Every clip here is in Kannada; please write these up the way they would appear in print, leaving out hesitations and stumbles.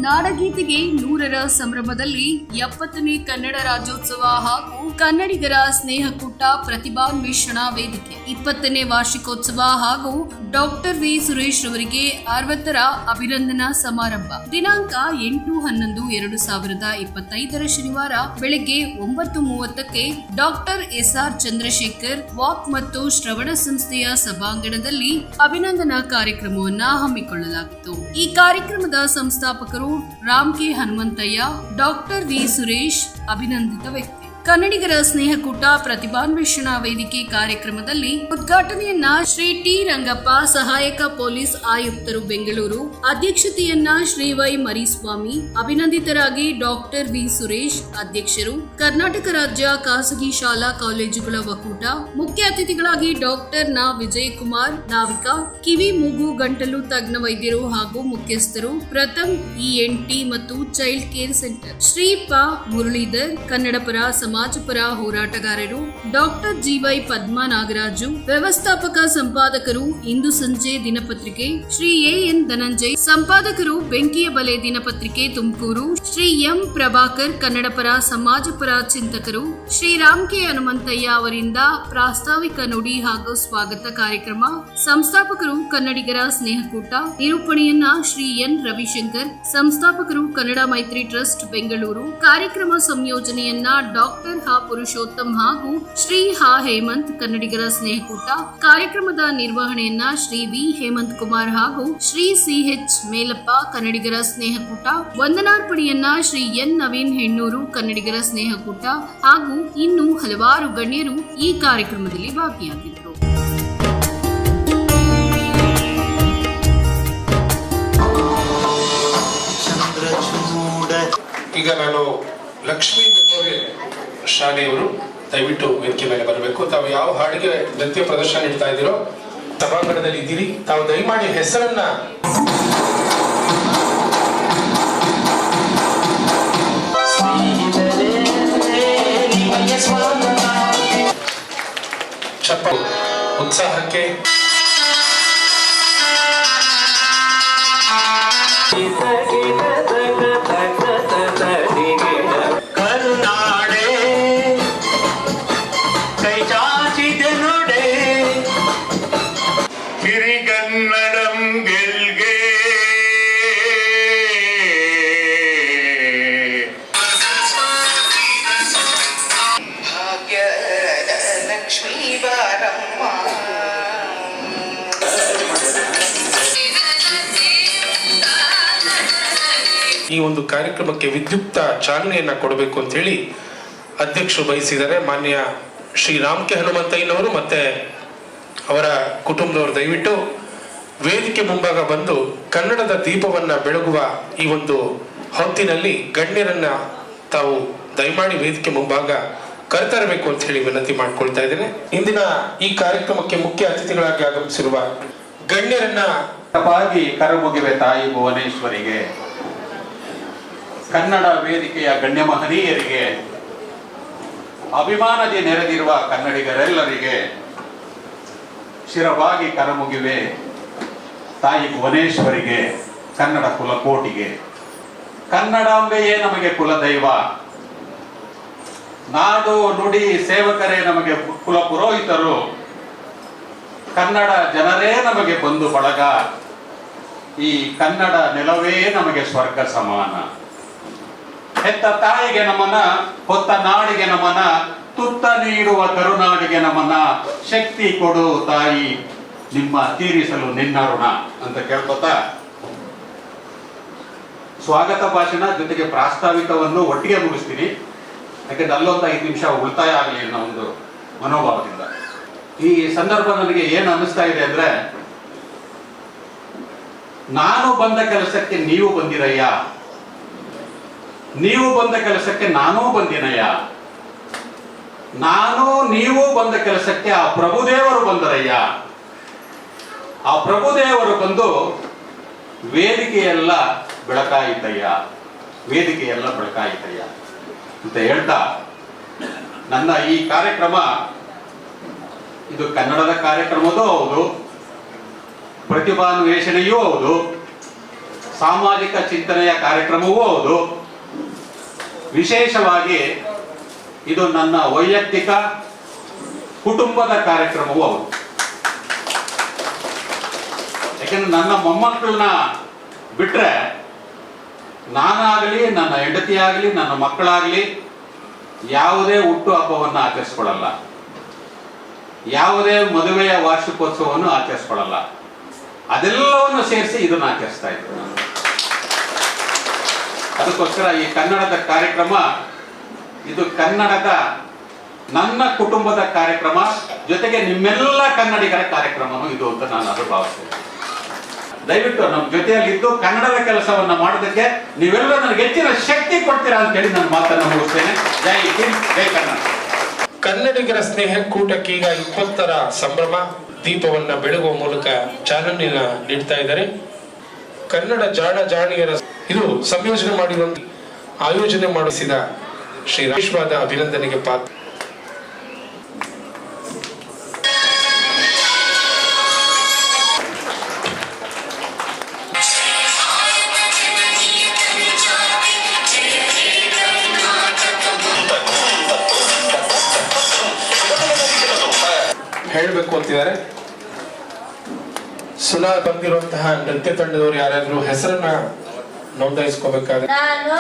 ನಾಡಗೀತೆಗೆ 100ರ ಸಂಭ್ರಮದಲ್ಲಿ 70ನೇ ಕನ್ನಡ ರಾಜ್ಯೋತ್ಸವ ಹಾಗೂ ಕನ್ನಡಿಗರ ಸ್ನೇಹಕೂಟ ಪ್ರತಿಭಾನ್ವೇಷಣಾ ವೇದಿಕೆ 20ನೇ ವಾರ್ಷಿಕೋತ್ಸವ ಹಾಗೂ ಡಾಕ್ಟರ್ ವಿ ಸುರೇಶ್ ಅವರಿಗೆ 60ರ ಅಭಿನಂದನಾ ಸಮಾರಂಭ ದಿನಾಂಕ 8/11/2025 ಶನಿವಾರ ಬೆಳಗ್ಗೆ 9:30ಕ್ಕೆ ಡಾಕ್ಟರ್ SR ಚಂದ್ರಶೇಖರ್ ವಾಕ್ ಮತ್ತು ಶ್ರವಣ ಸಂಸ್ಥೆಯ ಸಭಾಂಗಣದಲ್ಲಿ ಅಭಿನಂದನಾ ಕಾರ್ಯಕ್ರಮವನ್ನ ಹಮ್ಮಿಕೊಳ್ಳಲಾಗಿತ್ತು. ಈ ಕಾರ್ಯಕ್ರಮದ ಸಂಸ್ಥಾಪಕರು Ram K Hanumanthaiah, doctor V Suresh ಅಭಿನಂದಿತ ವ್ಯಕ್ತಿ. ಕನ್ನಡಿಗರ ಸ್ನೇಹಕೂಟ ಪ್ರತಿಭಾನ್ವೇಷಣಾ ವೇದಿಕೆ ಕಾರ್ಯಕ್ರಮದಲ್ಲಿ ಉದ್ಘಾಟನೆಯನ್ನ ಶ್ರೀ ಟಿ ರಂಗಪ್ಪ, ಸಹಾಯಕ ಪೊಲೀಸ್ ಆಯುಕ್ತರು ಬೆಂಗಳೂರು, ಅಧ್ಯಕ್ಷತೆಯನ್ನ ಶ್ರೀ ವೈ ಮರಿಸ್ವಾಮಿ, ಅಭಿನಂದಿತರಾಗಿ ಡಾಕ್ಟರ್ ವಿ ಸುರೇಶ್ ಅಧ್ಯಕ್ಷರು, ಕರ್ನಾಟಕ ರಾಜ್ಯ ಖಾಸಗಿ ಶಾಲಾ ಕಾಲೇಜುಗಳ ಒಕ್ಕೂಟ, ಮುಖ್ಯ ಅತಿಥಿಗಳಾಗಿ ಡಾಕ್ಟರ್ ನ ವಿಜಯಕುಮಾರ್, ನಾವಿಕ, ಕಿವಿ ಮೂಗು ಗಂಟಲು ತಜ್ಞ ವೈದ್ಯರು ಹಾಗೂ ಮುಖ್ಯಸ್ಥರು, ಪ್ರಥಮ್ ENT ಮತ್ತು ಚೈಲ್ಡ್ ಕೇರ್ ಸೆಂಟರ್, ಶ್ರೀ ಪ ಮುರಳೀಧರ್, ಕನ್ನಡಪರ ಸಮಾಜಪರ ಹೋರಾಟಗಾರರು, ಡಾಕ್ಟರ್ GY ಪದ್ಮಾ ನಾಗರಾಜು, ವ್ಯವಸ್ಥಾಪಕ ಸಂಪಾದಕರು ಇಂದು ಸಂಜೆ ದಿನಪತ್ರಿಕೆ, ಶ್ರೀ AN ಧನಂಜಯ್, ಸಂಪಾದಕರು ಬೆಂಕಿಯ ಬಲೆ ದಿನಪತ್ರಿಕೆ ತುಮಕೂರು, ಶ್ರೀ M ಪ್ರಭಾಕರ್, ಕನ್ನಡಪರ ಸಮಾಜಪರ ಚಿಂತಕರು, ಶ್ರೀ ರಾಮ್ ಕೆ ಹನುಮಂತಯ್ಯ ಅವರಿಂದ ಪ್ರಾಸ್ತಾವಿಕ ನುಡಿ ಹಾಗೂ ಸ್ವಾಗತ ಕಾರ್ಯಕ್ರಮ, ಸಂಸ್ಥಾಪಕರು ಕನ್ನಡಿಗರ ಸ್ನೇಹಕೂಟ, ನಿರೂಪಣೆಯನ್ನ ಶ್ರೀ N ರವಿಶಂಕರ್, ಸಂಸ್ಥಾಪಕರು ಕನ್ನಡ ಮೈತ್ರಿ ಟ್ರಸ್ಟ್ ಬೆಂಗಳೂರು, ಕಾರ್ಯಕ್ರಮ ಸಂಯೋಜನೆಯನ್ನ ಡಾಕ್ಟರ್ ಪುರುಷೋತ್ತಮ್ ಹಾಗೂ ಶ್ರೀ ಹೇಮಂತ್, ಕನ್ನಡಿಗರ ಸ್ನೇಹಕೂಟ, ಕಾರ್ಯಕ್ರಮದ ನಿರ್ವಹಣೆಯನ್ನ ಶ್ರೀ ವಿ ಹೇಮಂತ್ ಕುಮಾರ್ ಹಾಗೂ ಶ್ರೀ CH ಮೇಲಪ್ಪ, ಕನ್ನಡಿಗರ ಸ್ನೇಹಕೂಟ, ವಂದನಾರ್ಪಣೆಯನ್ನ ಶ್ರೀ N ನವೀನ್ ಹೆಣ್ಣೂರು, ಕನ್ನಡಿಗರ ಸ್ನೇಹಕೂಟ ಹಾಗೂ ಇನ್ನು ಹಲವಾರು ಗಣ್ಯರು ಈ ಕಾರ್ಯಕ್ರಮದಲ್ಲಿ ಭಾಗಿಯಾಗಿದ್ದರು. ಈಗ ನಾನು ಲಕ್ಷ್ಮೀ ಮೆಮೋರಿಯಲ್ ಶಾಲೆಯವರು ದಯವಿಟ್ಟು ವೇದಿಕೆ ಮೇಲೆ ಬರಬೇಕು. ತಾವು ಯಾವ ಹಾಡಿಗೆ ನೃತ್ಯ ಪ್ರದರ್ಶನ ನೀಡ್ತಾ ಇದ್ದೀರೋ ಸಭಾಂಗಣದಲ್ಲಿ ಇದ್ದೀರಿ. ತಾವು ದಯಮಾಡಿ ಹೆಸರನ್ನ ಚಪ್ಪ ಉತ್ಸಾಹಕ್ಕೆ ಈ ಒಂದು ಕಾರ್ಯಕ್ರಮಕ್ಕೆ ವಿದ್ಯುಕ್ತ ಚಾಲನೆಯನ್ನ ಕೊಡಬೇಕು ಅಂತ ಹೇಳಿ ಅಧ್ಯಕ್ಷರು ಬಯಸಿದ್ದಾರೆ. ಮಾನ್ಯ ಶ್ರೀ ರಾಮ್ ಕೆ ಹನುಮಂತಯ್ಯನವರು ಮತ್ತೆ ಅವರ ಕುಟುಂಬದವರು ದಯವಿಟ್ಟು ವೇದಿಕೆ ಮುಂಭಾಗ ಬಂದು ಕನ್ನಡದ ದೀಪವನ್ನ ಬೆಳಗುವ ಈ ಒಂದು ಹೊತ್ತಿನಲ್ಲಿ ಗಣ್ಯರನ್ನ ತಾವು ದಯಮಾಡಿ ವೇದಿಕೆ ಮುಂಭಾಗ ಕರೆತರಬೇಕು ಅಂತ ಹೇಳಿ ವಿನಂತಿ ಮಾಡ್ಕೊಳ್ತಾ ಇದ್ದೇನೆ. ಇಂದಿನ ಈ ಕಾರ್ಯಕ್ರಮಕ್ಕೆ ಮುಖ್ಯ ಅತಿಥಿಗಳಾಗಿ ಆಗಮಿಸಿರುವ ಗಣ್ಯರನ್ನ ಕರಮುಗಿವೆ ತಾಯಿ ಭುವನೇಶ್ವರಿಗೆ, ಕನ್ನಡ ವೇದಿಕೆಯ ಗಣ್ಯ ಮಹನೀಯರಿಗೆ, ಅಭಿಮಾನದಿ ನೆರೆದಿರುವ ಕನ್ನಡಿಗರೆಲ್ಲರಿಗೆ ಶಿರವಾಗಿ ಕರಮುಗಿವೆ ತಾಯಿ ಭುವನೇಶ್ವರಿಗೆ, ಕನ್ನಡ ಕುಲಕೋಟಿಗೆ. ಕನ್ನಡಾಂಬೆಯೇ ನಮಗೆ ಕುಲದೈವ, ನಾಡು ನುಡಿ ಸೇವಕರೇ ನಮಗೆ ಕುಲ ಪುರೋಹಿತರು, ಕನ್ನಡ ಜನರೇ ನಮಗೆ ಬಂಧು ಬಳಗ, ಈ ಕನ್ನಡ ನೆಲವೇ ನಮಗೆ ಸ್ವರ್ಗ ಸಮಾನ. ಹೆತ್ತ ತಾಯಿಗೆ ನಮನ, ಹೊತ್ತ ನಾಡಿಗೆ ನಮನ, ತುತ್ತ ನೀಡುವ ಕರುನಾಡಿಗೆ ನಮನ, ಶಕ್ತಿ ಕೊಡು ತಾಯಿ ನಿಮ್ಮ ತೀರಿಸಲು ನಿನ್ನ ಋಣ ಅಂತ ಕೇಳ್ಕೊತಾ ಸ್ವಾಗತ ಭಾಷಣ ಜೊತೆಗೆ ಪ್ರಾಸ್ತಾವಿಕವನ್ನು ಒಟ್ಟಿಗೆ ಮುಗಿಸ್ತೀನಿ. ಯಾಕಂದ್ರೆ ಅಲ್ಲೊಂದು 5 ನಿಮಿಷ ಉಳಿತಾಯ ಆಗಲಿ ಅನ್ನೋ ಒಂದು ಮನೋಭಾವದಿಂದ. ಈ ಸಂದರ್ಭ ನನಗೆ ಏನು ಅನ್ನಿಸ್ತಾ ಇದೆ ಅಂದ್ರೆ, ನಾನು ಬಂದ ಕೆಲಸಕ್ಕೆ ನೀವು ಬಂದಿರಯ್ಯ, ನೀವು ಬಂದ ಕೆಲಸಕ್ಕೆ ನಾನೂ ಬಂದಿನಯ್ಯ, ನಾನು ನೀವು ಬಂದ ಕೆಲಸಕ್ಕೆ ಆ ಪ್ರಭುದೇವರು ಬಂದರಯ್ಯ, ಆ ಪ್ರಭುದೇವರು ಬಂದು ವೇದಿಕೆಯೆಲ್ಲ ಬೆಳಕಾಯಿತಯ್ಯ, ವೇದಿಕೆಯೆಲ್ಲ ಬೆಳಕಾಯಿತಯ್ಯ ಅಂತ ಹೇಳ್ತಾ, ನನ್ನ ಈ ಕಾರ್ಯಕ್ರಮ ಇದು ಕನ್ನಡದ ಕಾರ್ಯಕ್ರಮವೂ ಹೌದು, ಪ್ರತಿಭಾನ್ವೇಷಣೆಯೂ ಹೌದು, ಸಾಮಾಜಿಕ ಚಿಂತನೆಯ ಕಾರ್ಯಕ್ರಮವೂ ಹೌದು. ವಿಶೇಷವಾಗಿ ಇದು ನನ್ನ ವೈಯಕ್ತಿಕ ಕುಟುಂಬದ ಕಾರ್ಯಕ್ರಮವೂ ಹೌದು. ಯಾಕೆಂದ್ರೆ ನನ್ನ ಮೊಮ್ಮಕ್ಕಳನ್ನ ಬಿಟ್ರೆ ನಾನಾಗಲಿ, ನನ್ನ ಹೆಂಡತಿ ಆಗಲಿ, ನನ್ನ ಮಕ್ಕಳಾಗಲಿ ಯಾವುದೇ ಹುಟ್ಟು ಹಬ್ಬವನ್ನು ಆಚರಿಸ್ಕೊಳ್ಳಲ್ಲ, ಯಾವುದೇ ಮದುವೆಯ ವಾರ್ಷಿಕೋತ್ಸವವನ್ನು ಆಚರಿಸ್ಕೊಳ್ಳಲ್ಲ. ಅದೆಲ್ಲವನ್ನು ಸೇರಿಸಿ ಇದನ್ನು ಆಚರಿಸ್ತಾ ಇದ್ರು ನಾನು. ಅದಕ್ಕೋಸ್ಕರ ಈ ಕನ್ನಡದ ಕಾರ್ಯಕ್ರಮ ಇದು ಕನ್ನಡದ ನನ್ನ ಕುಟುಂಬದ ಕಾರ್ಯಕ್ರಮ, ಜೊತೆಗೆ ನಿಮ್ಮೆಲ್ಲ ಕನ್ನಡಿಗರ ಕಾರ್ಯಕ್ರಮನೂ ಇದು ಅಂತ ನಾನು ಅದು ಭಾವಿಸ್ತೇನೆ. ದಯವಿಟ್ಟು ನಮ್ಮ ಜೊತೆಯಲ್ಲಿದ್ದು ಕನ್ನಡದ ಕೆಲಸವನ್ನ ಮಾಡೋದಕ್ಕೆ ನೀವೆಲ್ಲರೂ ನನಗೆ ಹೆಚ್ಚಿನ ಶಕ್ತಿ ಕೊಡ್ತೀರಾ ಅಂತೇಳಿ ನನ್ನ ಮಾತನ್ನು ಮುಗಿಸ್ತೇನೆ. ಜೈ ಹಿಂದ್, ಜೈ ಕನ್ನಡ. ಕನ್ನಡಿಗರ ಸ್ನೇಹಕೂಟಕ್ಕೆ ಈಗ 20ರ ಸಂಭ್ರಮ ದೀಪವನ್ನ ಬೆಳಗುವ ಮೂಲಕ ಚಾಲನೆಯನ್ನ ನೀಡ್ತಾ ಇದ್ದಾರೆ. ಕನ್ನಡ ಜಾಣಿಯರ ಇದು ಸಂಯೋಜನೆ ಮಾಡಿರುವ ಆಯೋಜನೆ ಮಾಡಿಸಿದ ಶ್ರೀ ರಾಮೇಶ್ವಾದ ಅಭಿನಂದನೆಗೆ ಪಾತ್ರ. ಹೇಳಬೇಕು ಅಂತಿದ್ದಾರೆ. ಸುಲಾ ಬಂದಿರುವಂತಹ ನೃತ್ಯ ತಂಡದವರು ಯಾರಾದ್ರೂ ಹೆಸರನ್ನ ನೋಂದಾಯಿಸ್ಕೋಬೇಕಾದ್ರೆ. ನಾನು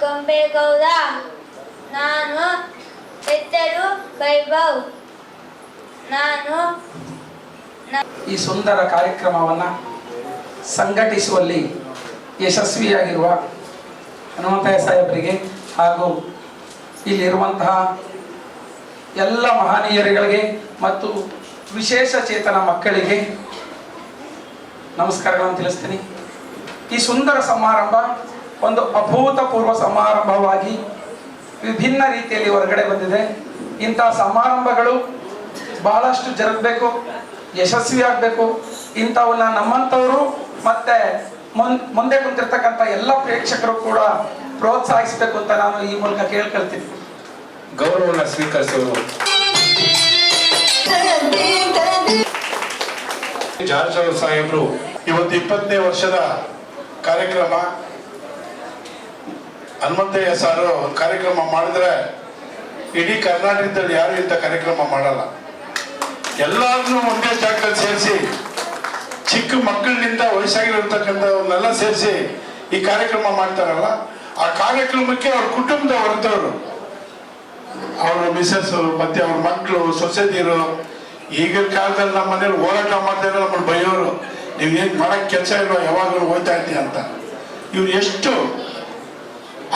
ಗೊಂಬೆಗೌಡ. ನಾನು ಹೆಸರು ವೈಭವ್. ನಾನು ಈ ಸುಂದರ ಕಾರ್ಯಕ್ರಮವನ್ನು ಸಂಘಟಿಸುವಲ್ಲಿ ಯಶಸ್ವಿಯಾಗಿರುವ ಹನುಮಂತಯ್ಯ ಸಾಹೇಬರಿಗೆ ಹಾಗೂ ಇಲ್ಲಿರುವಂತಹ ಎಲ್ಲ ಮಹನೀಯರುಗಳಿಗೆ ಮತ್ತು ವಿಶೇಷ ಚೇತನ ಮಕ್ಕಳಿಗೆ ನಮಸ್ಕಾರಗಳನ್ನು ತಿಳಿಸ್ತೀನಿ. ಈ ಸುಂದರ ಸಮಾರಂಭ ಒಂದು ಅಭೂತಪೂರ್ವ ಸಮಾರಂಭವಾಗಿ ವಿಭಿನ್ನ ರೀತಿಯಲ್ಲಿ ಹೊರಗಡೆ ಬಂದಿದೆ. ಇಂಥ ಸಮಾರಂಭಗಳು ಬಹಳಷ್ಟು ಜರುಗಬೇಕು, ಯಶಸ್ವಿ ಆಗಬೇಕು. ಇಂಥವನ್ನ ನಮ್ಮಂಥವರು ಮತ್ತೆ ಮುಂದೆ ಕುಂತಿರ್ತಕ್ಕಂಥ ಎಲ್ಲ ಪ್ರೇಕ್ಷಕರು ಕೂಡ ಪ್ರೋತ್ಸಾಹಿಸಬೇಕು ಅಂತ ನಾನು ಈ ಮೂಲಕ ಕೇಳ್ಕೊಳ್ತೀನಿ. ಗೌರವವನ್ನು ಸ್ವೀಕರಿಸುವರು ಜಾರ್ಜ್ ಅವರು ಸಾಹೇಬರು. ಇವತ್ತು 20ನೇ ವರ್ಷದ ಕಾರ್ಯಕ್ರಮ. ಹನುಮಂತಯ್ಯ ಸಾರು ಕಾರ್ಯಕ್ರಮ ಮಾಡಿದ್ರೆ ಇಡೀ ಕರ್ನಾಟಕದಲ್ಲಿ ಯಾರು ಇಂಥ ಕಾರ್ಯಕ್ರಮ ಮಾಡಲ್ಲ. ಎಲ್ಲರನ್ನೂ ಒಂದೇ ಜಾಗದಲ್ಲಿ ಸೇರಿಸಿ, ಚಿಕ್ಕ ಮಕ್ಕಳಿನಿಂದ ವಯಸ್ಸಾಗಿರ್ತಕ್ಕಂಥವ್ರನ್ನೆಲ್ಲ ಸೇರಿಸಿ ಈ ಕಾರ್ಯಕ್ರಮ ಮಾಡ್ತಾರಲ್ಲ, ಆ ಕಾರ್ಯಕ್ರಮಕ್ಕೆ ಅವ್ರ ಕುಟುಂಬದ ಹೊರತವರು, ಅವ್ರ ಮಿಸಸ್ ಮತ್ತೆ ಅವ್ರ ಮಕ್ಕಳು, ಸೊಸೆದಿರು. ಈಗಿನ ಕಾಲದಲ್ಲಿ ನಮ್ಮ ಮನೇಲಿ ಹೋರಾಟ ಮಾಡ್ತಾರೆ, ನಮ್ಮನ್ನು ಬೈಯೋರು, ನೀವು ಏನು ಮಾಡಕ್ ಕೆಲಸ ಇಲ್ವಾ, ಯಾವಾಗಲೂ ಹೋಯ್ತಾ ಇದ್ದೀಯ ಅಂತ. ಇವ್ರು ಎಷ್ಟು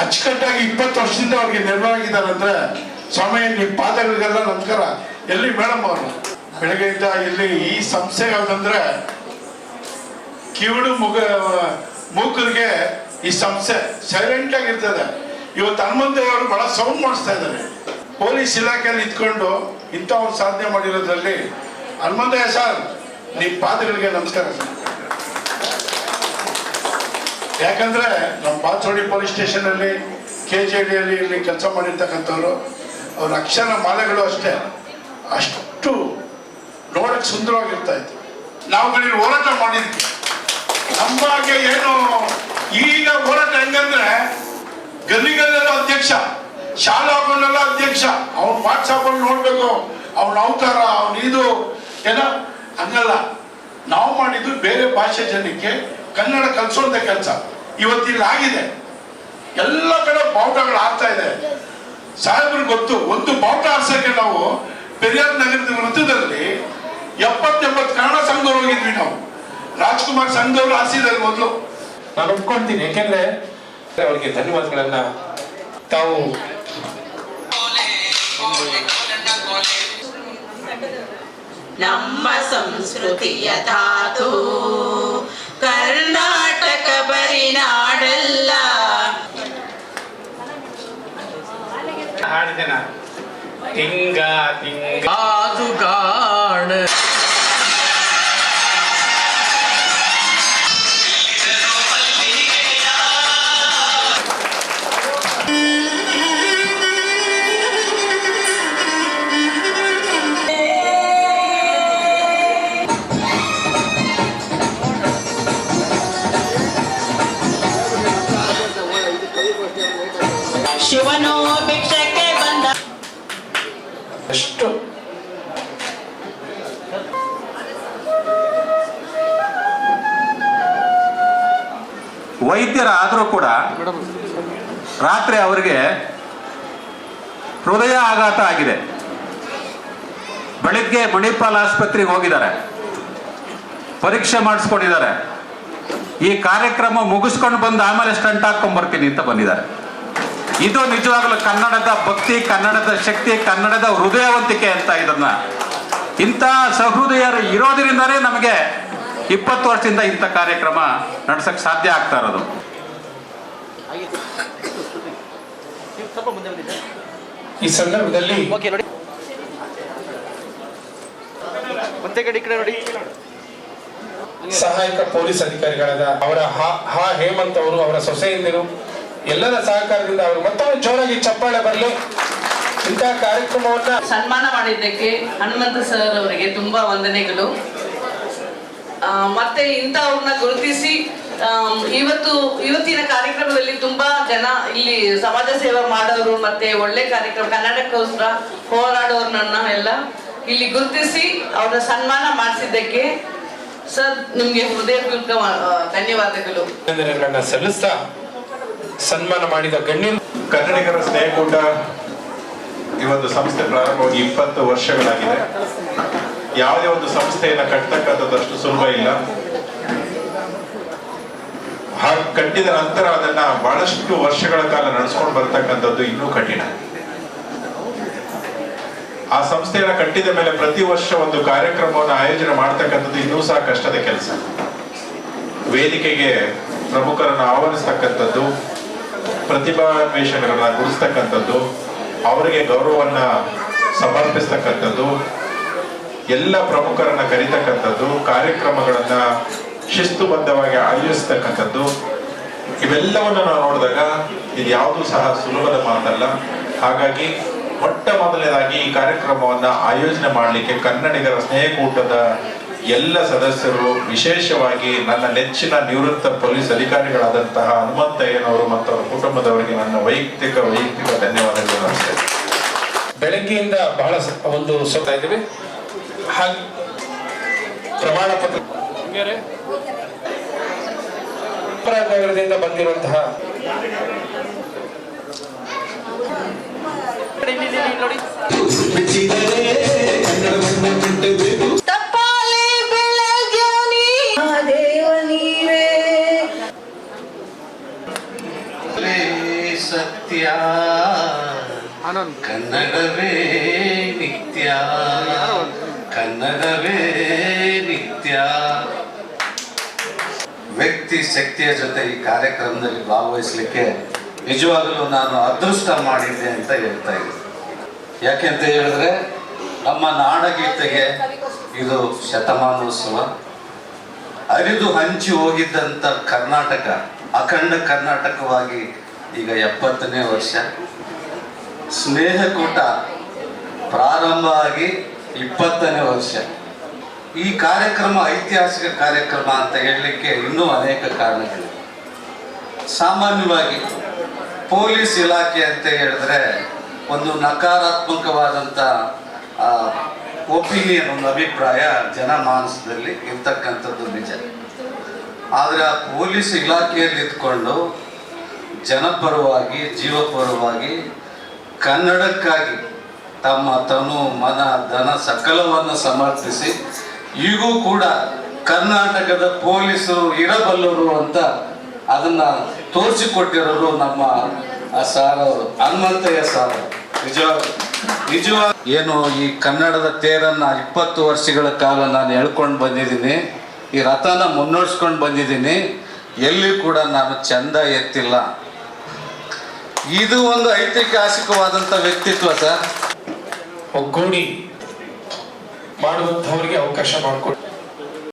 ಅಚ್ಚುಕಟ್ಟಾಗಿ 20 ವರ್ಷದಿಂದ ಅವ್ರಿಗೆ ನೆರವಾಗಿದ್ದಾರೆ ಅಂದ್ರೆ, ಸ್ವಾಮಿ ನಿಮ್ಮ ಪಾದಗಳಿಗೆಲ್ಲ ನಮಸ್ಕಾರ. ಎಲ್ಲಿ ಮೇಡಮ್ ಅವರು ಬೆಳಗ್ಗೆಯಿಂದ ಇಲ್ಲಿ ಈ ಸಂಸ್ಥೆ ಯಾವ್ದಂದ್ರೆ ಕಿವಿಡು ಮೂಕರಿಗೆ ಈ ಸಂಸ್ಥೆ ಸೈಲೆಂಟ್ ಆಗಿರ್ತದೆ. ಇವತ್ತು ಹನುಮಂತಯ್ಯ ಅವರು ಬಹಳ ಸೌಂಡ್ ಮಾಡಿಸ್ತಾ ಇದ್ದಾರೆ. ಪೊಲೀಸ್ ಇಲಾಖೆಯಲ್ಲಿ ಇದ್ಕೊಂಡು ಇಂಥ ಒಂದು ಸಾಧನೆ ಮಾಡಿರೋದ್ರಲ್ಲಿ ಹನುಮಂತಯ್ಯ ಸರ್ ನಿಮ್ಮ ಪಾದಗಳಿಗೆ ನಮಸ್ಕಾರ ಸರ್. ಯಾಕಂದ್ರೆ ನಮ್ಮ ಬಾಚೋಡಿ ಪೊಲೀಸ್ ಸ್ಟೇಷನ್ ಅಲ್ಲಿ KJD ಅಲ್ಲಿ ಇಲ್ಲಿ ಕೆಲಸ ಮಾಡಿರ್ತಕ್ಕಂಥವ್ರು, ಅವ್ರ ಅಕ್ಷರ ಮಾಲೆಗಳು ಅಷ್ಟೇ ಅಷ್ಟು ನೋಡಕ್ ಸುಂದರವಾಗಿರ್ತಾ ಇತ್ತು. ನಾವುಗಳು ಹೋರಾಟ ಮಾಡಿದ್ವಿ ನಮ್ಮ ಹಾಗೆ. ಏನು ಈಗ ಹೋರಾಟ ಹೆಂಗಂದ್ರೆ ಗಲ್ಲಿಗಲ್ಲೆಲ್ಲ ಅಧ್ಯಕ್ಷ, ಶಾಲಾ ಹಾಕೊಂಡೆಲ್ಲ ಅಧ್ಯಕ್ಷ, ಅವ್ನ ವಾಟ್ಸಾಪ್ ಅಲ್ಲಿ ನೋಡ್ಬೇಕು, ಅವ್ನ ಅವತಾರ, ಅವ್ನ ಇದು ಏನ ಹಂಗಲ್ಲ. ನಾವು ಮಾಡಿದ್ದು ಬೇರೆ ಭಾಷೆ ಜನಕ್ಕೆ ಕನ್ನಡ ಕಲಿಸೋಂಥ ಕೆಲಸ ಇವತ್ತಿಲ್ಲಿ ಆಗಿದೆ. ಎಲ್ಲ ಕಡೆ ಬಾವುಟಗಳು ಆಗ್ತಾ ಇದೆ. ಸಾಹೇಬ್ರಿಗೆ ಗೊತ್ತು, ಒಂದು ಬಾವುಟ ಆರ್ಸಕ್ಕೆ ನಾವು ಪೆರಿಯಾರ್ ನಗರದ ವೃತ್ತದಲ್ಲಿ 70-80 ಕನ್ನಡ ಸಂಘದವ್ರು ಹೋಗಿದ್ವಿ. ನಾವು ರಾಜ್ಕುಮಾರ್ ಸಂಘದವ್ರು ಆರಿಸಿದ್ದಾರೆ ಮೊದಲು. ನಾನು ಒಪ್ಕೊಳ್ತೀನಿ, ಯಾಕೆಂದ್ರೆ ಅವರಿಗೆ ಧನ್ಯವಾದಗಳನ್ನ ತಾವು ನಮ್ಮ ಸಂಸ್ಕೃತಿಯ ಧಾತು ಕರ್ನಾಟಕ ಬರಿ ನಾಡಲ್ಲ. ಹಾಡಿದೆ ನಾನು ತಿಂಗ ತಿಂಗ ಆದುಗಾಣ ಶಿವನು ಭಿಕ್ಷಕ್ಕೆ ಬಂದ. ಎಷ್ಟು ವೈದ್ಯರಾದರೂ ಕೂಡ ರಾತ್ರಿ ಅವರಿಗೆ ಹೃದಯ ಆಘಾತ ಆಗಿದೆ. ಬೆಳಿಗ್ಗೆ ಮಣಿಪಾಲ್ ಆಸ್ಪತ್ರೆಗೆ ಹೋಗಿದ್ದಾರೆ, ಪರೀಕ್ಷೆ ಮಾಡಿಸ್ಕೊಂಡಿದ್ದಾರೆ. ಈ ಕಾರ್ಯಕ್ರಮ ಮುಗಿಸ್ಕೊಂಡು ಬಂದು ಆಮೇಲೆ ಸ್ಟಂಟ್ ಹಾಕೊಂಡ್ಬರ್ತೀನಿ ಅಂತ ಬಂದಿದ್ದಾರೆ. ಇದು ನಿಜವಾಗಲೂ ಕನ್ನಡದ ಭಕ್ತಿ, ಕನ್ನಡದ ಶಕ್ತಿ, ಕನ್ನಡದ ಹೃದಯವಂತಿಕೆ ಅಂತ ಇದನ್ನ. ಇಂಥ ಸಹೃದಯರು ಇರೋದ್ರಿಂದಲೇ ನಮಗೆ 20 ವರ್ಷದಿಂದ ಇಂಥ ಕಾರ್ಯಕ್ರಮ ನಡೆಸಕ್ಕೆ ಸಾಧ್ಯ ಆಗ್ತಾ ಇರೋದು. ಈ ಸಂದರ್ಭದಲ್ಲಿ ಸಹಾಯಕ ಪೊಲೀಸ್ ಅಧಿಕಾರಿಗಳಾದ ಅವರ ಹೇಮಂತ್ ಅವರು, ಅವರ ಸೊಸೆಯಂದಿರು ಎಲ್ಲರ ಸಹಕಾರದಿಂದ ಅವರು ಮತ್ತೊಮ್ಮೆ ಜೋರಾಗಿ ಚಪ್ಪಾಳೆ ಬರಲಿ. ಇಂತಹ ಕಾರ್ಯಕ್ರಮವನ್ನ ಸನ್ಮಾನ ಮಾಡಿದ್ದಕ್ಕೆ ಹನುಮಂತ ಸರ್ ಅವರಿಗೆ ತುಂಬಾ ವಂದನೆಗಳು. ಮತ್ತೆ ಇಂಥವ್ರನ್ನ ಗುರುತಿಸಿ ಇವತ್ತಿನ ಕಾರ್ಯಕ್ರಮದಲ್ಲಿ ತುಂಬಾ ಜನ ಇಲ್ಲಿ ಸಮಾಜ ಸೇವೆ ಮಾಡೋರು ಮತ್ತೆ ಒಳ್ಳೆ ಕಾರ್ಯಕ್ರಮ ಕನ್ನಡಕ್ಕೋಸ್ಕರ ಹೋರಾಡೋರ್ನನ್ನ ಎಲ್ಲ ಇಲ್ಲಿ ಗುರುತಿಸಿ ಅವ್ರನ್ನ ಸನ್ಮಾನ ಮಾಡಿಸಿದ್ದಕ್ಕೆ ಸರ್ ನಿಮ್ಗೆ ಹೃದಯಪೂರ್ವಕ ಧನ್ಯವಾದಗಳು. ಅಭಿನಂದನೆಗಳನ್ನ ಸಲ್ಲಿಸ್ತಾ ಸನ್ಮಾನ ಮಾಡಿದ ಗಣ್ಯರು. ಕನ್ನಡಿಗರ ಸ್ನೇಹಕೂಟ ಈ ಒಂದು ಸಂಸ್ಥೆ ಪ್ರಾರಂಭವಾಗಿ 20 ವರ್ಷಗಳಾಗಿದೆ. ಯಾವುದೇ ಒಂದು ಸಂಸ್ಥೆಯನ್ನ ಕಟ್ಟತಕ್ಕಂಥದ್ದು ಅಷ್ಟು ಸುಲಭ ಇಲ್ಲ. ಹಾಗೆ ಕಟ್ಟಿದ ನಂತರ ಅದನ್ನ ಬಹಳಷ್ಟು ವರ್ಷಗಳ ಕಾಲ ನಡೆಸ್ಕೊಂಡು ಬರ್ತಕ್ಕಂಥದ್ದು ಇನ್ನೂ ಕಠಿಣ. ಆ ಸಂಸ್ಥೆಯನ್ನ ಕಟ್ಟಿದ ಮೇಲೆ ಪ್ರತಿ ವರ್ಷ ಒಂದು ಕಾರ್ಯಕ್ರಮವನ್ನು ಆಯೋಜನೆ ಮಾಡ್ತಕ್ಕಂಥದ್ದು ಇನ್ನೂ ಸಹ ಕಷ್ಟದ ಕೆಲಸ. ವೇದಿಕೆಗೆ ಪ್ರಮುಖರನ್ನು ಆಹ್ವಾನಿಸ್ತಕ್ಕಂಥದ್ದು, ಪ್ರತಿಭಾನ್ವೇಷಕರನ್ನ ಗುರುಸ್ತಕ್ಕಂಥದ್ದು, ಅವರಿಗೆ ಗೌರವವನ್ನ ಸಮರ್ಪಿಸ್ತಕ್ಕಂಥದ್ದು, ಎಲ್ಲ ಪ್ರಮುಖರನ್ನ ಕರೀತಕ್ಕಂಥದ್ದು, ಕಾರ್ಯಕ್ರಮಗಳನ್ನ ಶಿಸ್ತುಬದ್ಧವಾಗಿ ಆಯೋಜಿಸ್ತಕ್ಕಂಥದ್ದು, ಇವೆಲ್ಲವನ್ನು ನಾವು ನೋಡಿದಾಗ ಇದು ಯಾವುದೂ ಸಹ ಸುಲಭದ ಮಾತಲ್ಲ. ಹಾಗಾಗಿ ಮೊಟ್ಟ ಮೊದಲನೇದಾಗಿ ಈ ಕಾರ್ಯಕ್ರಮವನ್ನ ಆಯೋಜನೆ ಮಾಡಲಿಕ್ಕೆ ಕನ್ನಡಿಗರ ಸ್ನೇಹಕೂಟದ ಎಲ್ಲ ಸದಸ್ಯರು, ವಿಶೇಷವಾಗಿ ನನ್ನ ನೆಚ್ಚಿನ ನಿವೃತ್ತ ಪೊಲೀಸ್ ಅಧಿಕಾರಿಗಳಾದಂತಹ ಹನುಮಂತಯ್ಯನವರು ಮತ್ತು ಅವರ ಕುಟುಂಬದವರಿಗೆ ನನ್ನ ವೈಯಕ್ತಿಕ ಧನ್ಯವಾದಗಳು ಅನಿಸ್ತೇನೆ. ಬೆಳಗ್ಗೆಯಿಂದ ಬಹಳ ಒಂದು ಸೋತಾ ಇದ್ದೀವಿ. ಹಾಗೆ ಪ್ರಮಾಣ ಪತ್ರ ನಗರದಿಂದ ಬಂದಿರುವಂತಹ ತಪ್ಪಾಲೆ ಬೆಳಗ್ಯಾನಿ ದೇವ ನೀವೇ ಸತ್ಯ ಕನ್ನಡವೇ ನಿತ್ಯ, ಕನ್ನಡವೇ ನಿತ್ಯ. ವ್ಯಕ್ತಿ ಶಕ್ತಿಯ ಜೊತೆ ಈ ಕಾರ್ಯಕ್ರಮದಲ್ಲಿ ಭಾಗವಹಿಸಲಿಕ್ಕೆ ನಿಜವಾಗಲೂ ನಾನು ಅದೃಷ್ಟ ಮಾಡಿದ್ದೆ ಅಂತ ಹೇಳ್ತಾ ಇದ್ದೀನಿ. ಯಾಕೆಂತ ಹೇಳಿದ್ರೆ ನಮ್ಮ ನಾಡಗೀತೆಗೆ ಇದು ಶತಮಾನೋತ್ಸವ. ಅರಿದು ಹಂಚಿ ಹೋಗಿದ್ದಂಥ ಕರ್ನಾಟಕ ಅಖಂಡ ಕರ್ನಾಟಕವಾಗಿ ಈಗ 70ನೇ ವರ್ಷ. ಸ್ನೇಹಕೂಟ ಪ್ರಾರಂಭ ಆಗಿ 20ನೇ ವರ್ಷ. ಈ ಕಾರ್ಯಕ್ರಮ ಐತಿಹಾಸಿಕ ಕಾರ್ಯಕ್ರಮ ಅಂತ ಹೇಳಲಿಕ್ಕೆ ಇನ್ನೂ ಅನೇಕ ಕಾರಣಗಳಿವೆ. ಸಾಮಾನ್ಯವಾಗಿ ಪೊಲೀಸ್ ಇಲಾಖೆ ಅಂತ ಹೇಳಿದ್ರೆ ಒಂದು ನಕಾರಾತ್ಮಕವಾದಂಥ ಒಪಿನಿಯನ್, ಒಂದು ಅಭಿಪ್ರಾಯ ಜನಮಾನಸದಲ್ಲಿ ಇರ್ತಕ್ಕಂಥದ್ದು ನಿಜ. ಆದರೆ ಆ ಪೊಲೀಸ್ ಇಲಾಖೆಯಲ್ಲಿ ಇದ್ಕೊಂಡು ಜನಪರವಾಗಿ, ಜೀವಪರವಾಗಿ, ಕನ್ನಡಕ್ಕಾಗಿ ತಮ್ಮ ತನು ಮನ ಧನ ಸಕಲವನ್ನು ಸಮರ್ಪಿಸಿ ಈಗೂ ಕೂಡ ಕರ್ನಾಟಕದ ಪೊಲೀಸರು ಇರಬಲ್ಲರು ಅಂತ ಅದನ್ನ ತೋರಿಸಿಕೊಟ್ಟಿರೋರು ನಮ್ಮ ಸಾರ್ ಅವರು, ಹನುಮಂತಯ್ಯ ಸಾರ್. ನಿಜವಾಗ ಏನು ಈ ಕನ್ನಡದ ತೇರನ್ನ 20 ವರ್ಷಗಳ ಕಾಲ ನಾನು ಎಳ್ಕೊಂಡು ಬಂದಿದ್ದೀನಿ, ಈ ರಥನ ಮುನ್ನಡೆಸ್ಕೊಂಡು ಬಂದಿದ್ದೀನಿ. ಎಲ್ಲಿ ಕೂಡ ನಾನು ಚಂದ ಎತ್ತಿಲ್ಲ. ಇದು ಒಂದು ಐತಿಹಾಸಿಕವಾದಂಥ ವ್ಯಕ್ತಿತ್ವ ಸರ್. ಒಗ್ಗೂಡಿ ಮಾಡುವಂತಹವರಿಗೆ ಅವಕಾಶ ಮಾಡಿಕೊಟ್ಟು